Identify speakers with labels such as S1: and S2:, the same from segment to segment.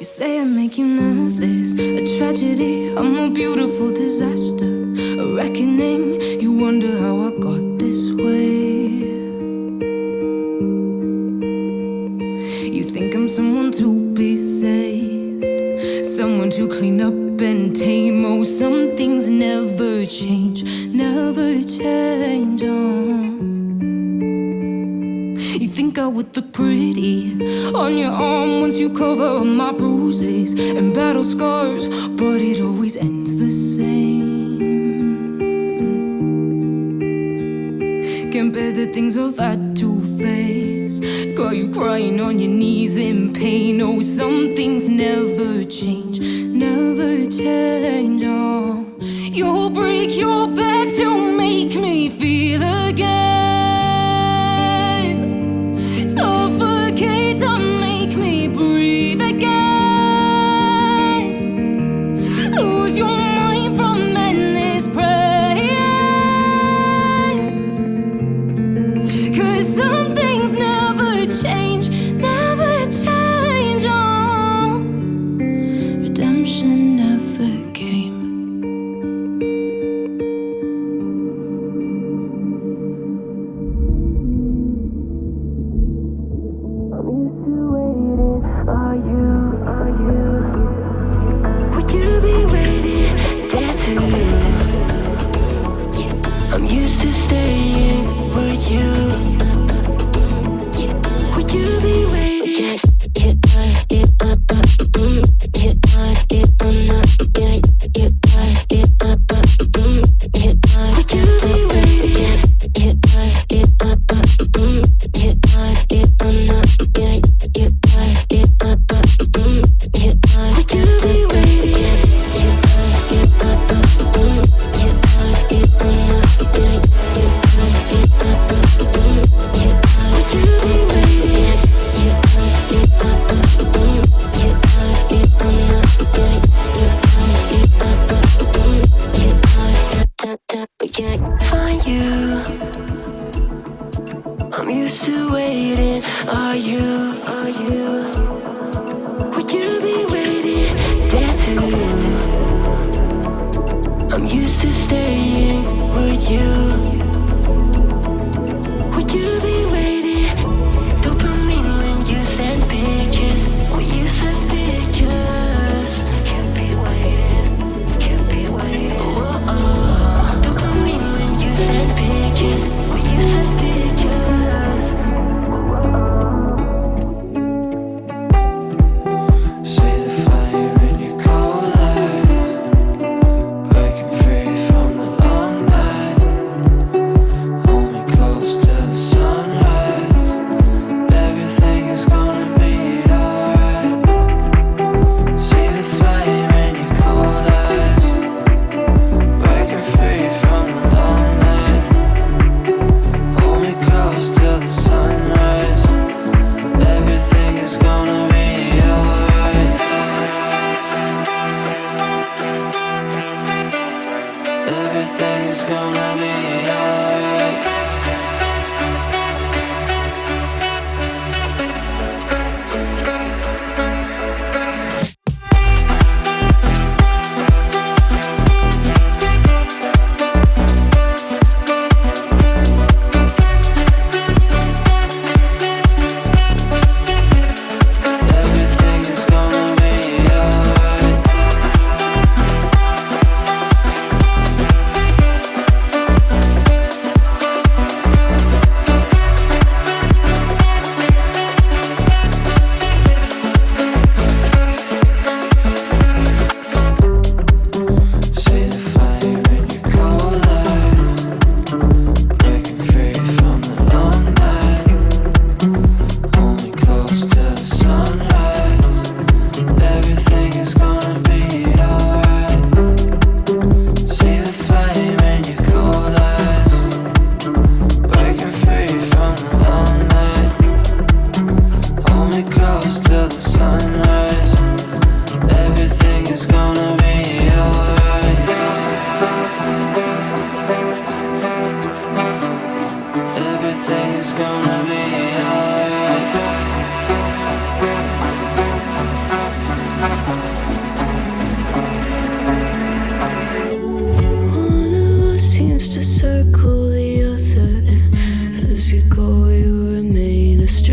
S1: You say I make you nervous, a tragedy, I'm a beautiful disaster, a reckoning. You wonder how I got this way. You think I'm someone to be saved, someone to clean up and tame. Oh, some things never change, never change. Oh. You think I would look pretty on your arm once you cover up my bruises and battle scars, but it always ends the same. Can't bear the things I've had to face, got you crying on your knees in pain. Oh, some things never change, never change. Oh, you'll break your back to make me feel again. Suffocate to make me breathe again. Lose your mind from endless praying. 'Cause some things never change, never change. Oh, redemption never came. I'm used to waiting. Are you? Would you be waiting there too? I'm used to staying. Would you? Would you be waiting? Would you be waiting? Find you. I'm used to waiting. Are you? Would you be waiting there too? I'm used to staying. Would you? Would you be waiting? Dopamine when you send pictures. When you send pictures. Can't be waiting. Dopamine when you send pictures. When you send pictures.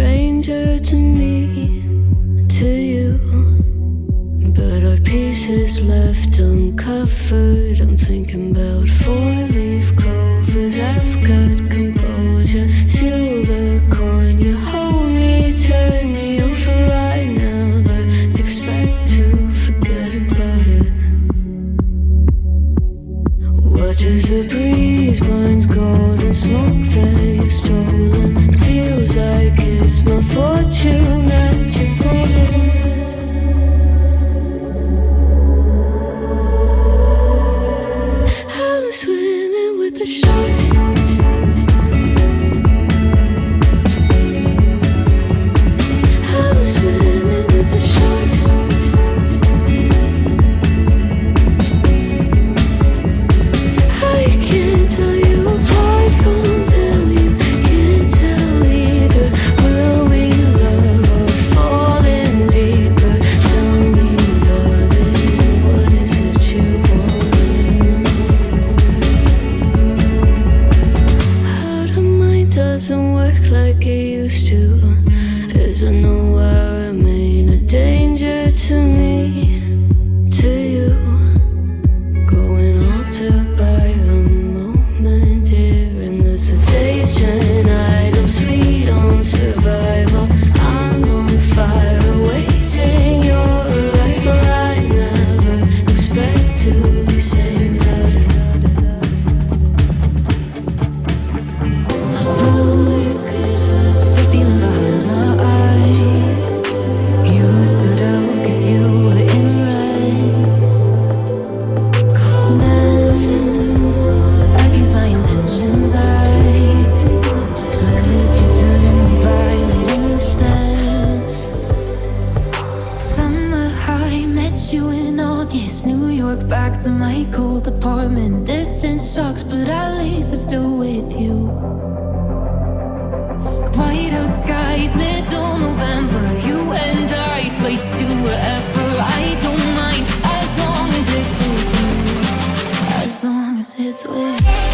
S1: stranger to me, to you. But our pieces left uncovered. I'm thinking about four-leaf clovers. I've got composure, silver coin. You hold me, turn me over. I never expect to forget about it. Watch as the breeze burns golden smoke that you've stolen. Feels like it's my fortune that you're folding. I'm swimming with the sharks. I'm swimming with the sharks. I can't tell you apart from them. You can't tell either. Will we love or fall in deeper? Tell me, darling, what is it you want? How the mind doesn't work like it used to. Is there no I remain a danger to me, to you? Going altered by the moment, dear, and there's a days turn idle, sweet on survival. I'm on fire, waiting your arrival. I never expect to be sane without it. Oh, you could ask the feeling behind my eyes. You stood out 'cause you were in rays. Against my intentions, I let you turn me violet instead. Summer high, met you in August. New York, back to my cold apartment. Distance sucks, but at least I'm still with you. White out skies, middle November. You and I, flights to wherever. I don't mind as long as it's with you. As long as it's with you.